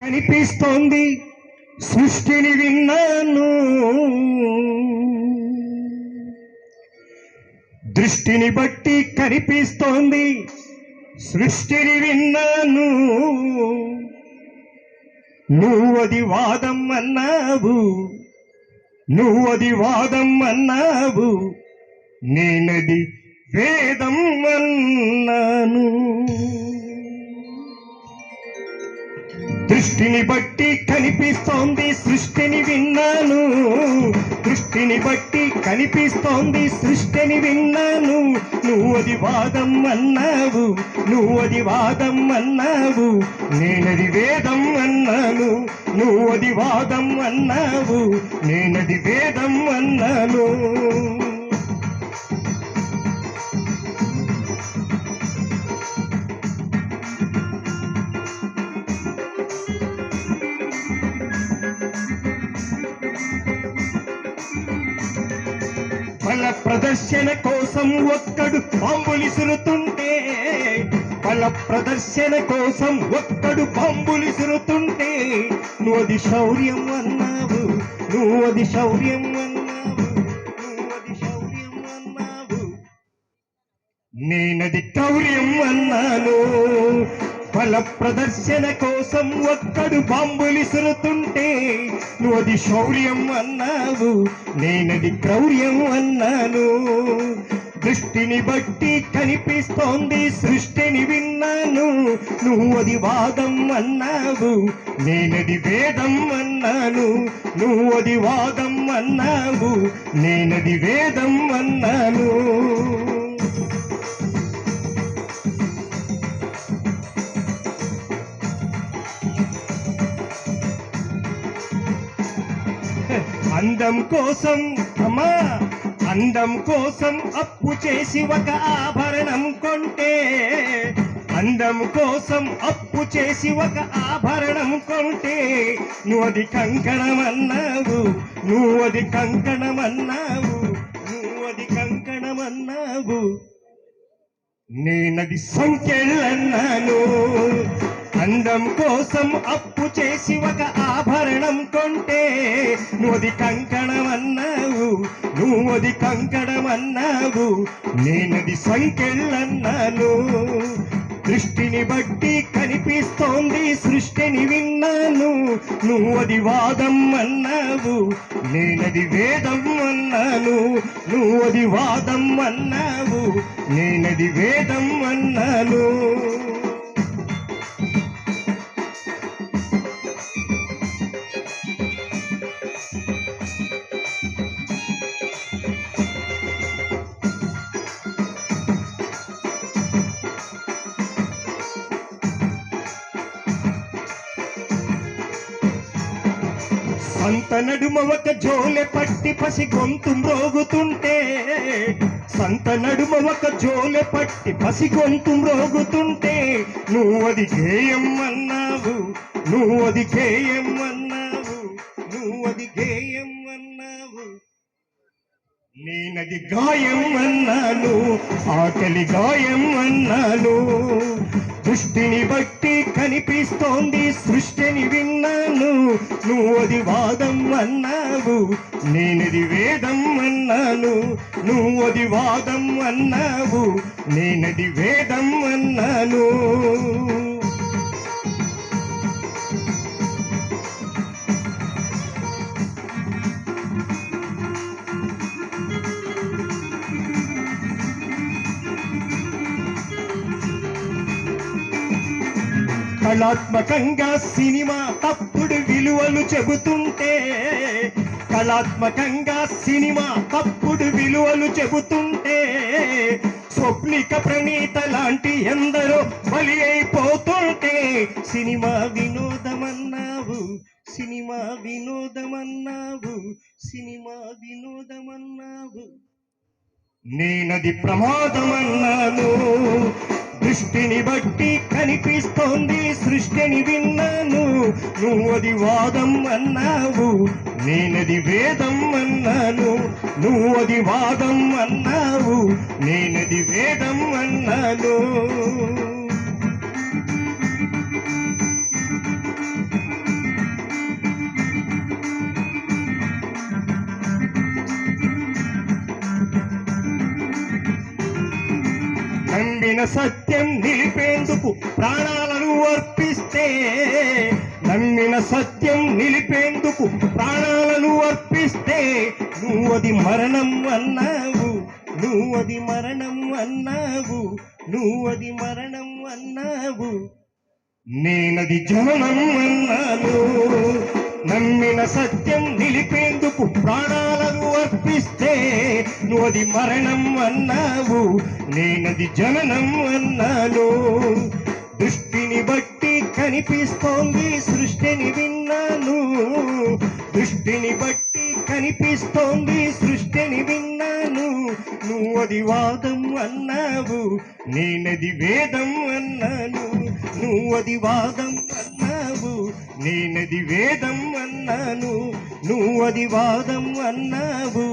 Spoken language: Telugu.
కనిపిస్తోంది సృష్టిని విన్నాను, దృష్టిని బట్టి కనిపిస్తోంది సృష్టిని విన్నాను. నువ్వది వాదం అన్నావు, నువ్వది వాదం అన్నావు, నేనది వేదం అన్నాను. దృష్టిని బట్టి కనిపిస్తోంది సృష్టిని విన్నాను, దృష్టిని బట్టి కనిపిస్తోంది సృష్టిని విన్నాను. నువ్వది వాదం అన్నావు, నువ్వది వాదం అన్నావు, నేనది వేదం అన్నాను. నువ్వది వాదం అన్నావు, నేనది వేదం అన్నాను. బల ప్రదర్శన కోసం ఒక్కడు బాంబులిసురుతుంటే, బల ప్రదర్శన కోసం ఒక్కడు బాంబులిసురుతుంటే, నువ్వది శౌర్యం అన్నావు, నువ్వది శౌర్యం అన్నావు, నువ్వది శౌర్యం అన్నావు, నేనది కౌర్యం అన్నాను. బల ప్రదర్శన కోసం ఒక్కడు బాంబులిసురుతుంటే, నువ్వది శౌర్యం అన్నావు, నేనది క్రౌర్యం అన్నాను. దృష్టిని బట్టి కనిపిస్తోంది సృష్టిని విన్నాను. నువ్వది వాదం అన్నావు, నేనది వేదం అన్నాను. నువ్వది వాదం అన్నావు, నేనది వేదం అన్నాను. అందం కోసం అమ్మా, అందం కోసం అప్పు చేసి ఒక ఆభరణం కొంటే, అందం కోసం అప్పు చేసి ఒక ఆభరణం కొంటే, నువ్వది కంకణం అన్నావు, నువ్వది కంకణం అన్నావు, నువ్వది కంకణం అన్నావు, నేనది సంఖ్యలన్నాను. అందం కోసం అప్పు చేసి ఒక ఆభరణం కొంటే, నువ్వది కంకణం అన్నావు, నువ్వది కంకణం అన్నావు, నేనది సంఖ్యలన్నాను. దృష్టిని బట్టి కనిపిస్తోంది సృష్టిని విన్నాను. నువ్వది వాదం అన్నావు, నేనది వేదం అన్నాను. నువ్వది వాదం అన్నావు, నేనది వేదం అన్నాను. సంత నడుమ ఒక జోలె పట్టి పసి గొంతు మ్రోగుతుంటే, సంత నడుమ ఒక జోలె పట్టి పసి గొంతు మ్రోగుతుంటే, నువ్వది గేయం అన్నావు, నువ్వది గేయం అన్నావు, నువ్వది గేయం అన్నావు, నేనది గాయం అన్నాను, ఆకలి గాయం అన్నాను. దృష్టిని బట్టి కనిపిస్తోంది సృష్టిని విన్నాను. నువ్వది వాదం అన్నావు, నేనది వేదం అన్నాను. నువ్వది వాదం అన్నావు, నేనది వేదం అన్నాను. కళాత్మకంగా సినిమా తప్పుడు విలువలు చెబుతుంటే, కళాత్మకంగా సినిమా తప్పుడు విలువలు చెబుతుంటే, స్వప్నిక ప్రణీత లాంటి ఎందరో బలి అయిపోతుంటే, సినిమా వినోదమన్నావు, సినిమా వినోదమన్నావు, సినిమా వినోదమన్నావు, నేనది ప్రమాదమన్నాను. దృష్టిని బట్టి కనిపిస్తోంది సృష్టిని విన్నాను. నువ్వది వాదం అన్నావు, నేనది వేదం అన్నాను. నువ్వది వాదం అన్నావు, నేనది వేదం అన్నాను. నమ్మిన సత్యం నిలిపేందుకు ప్రాణాలను అర్పిస్తే, నమ్మిన సత్యం నిలిపేందుకు ప్రాణాలను అర్పిస్తే, నువ్వది మరణం అన్నావు, నువ్వది మరణం అన్నావు, నువ్వది మరణం అన్నావు, నేనది జననం అన్నాను. నమ్మిన సత్యం నిలిపేందుకు ప్రాణాలను అర్పిస్తే, నువ్వది మరణం అన్నావు, నేనది జననం అన్నాను. దృష్టిని బట్టి కనిపిస్తోంది సృష్టిని విన్నాను, దృష్టిని బట్టి కనిపిస్తోంది సృష్టిని విన్నాను. నువ్వది వాదం అన్నావు, నేనది వేదం అన్నాను. నువ్వది వాదం అన్నావు, నేనది వేదం అన్నాను. నువ్వది వాదం అన్నావు.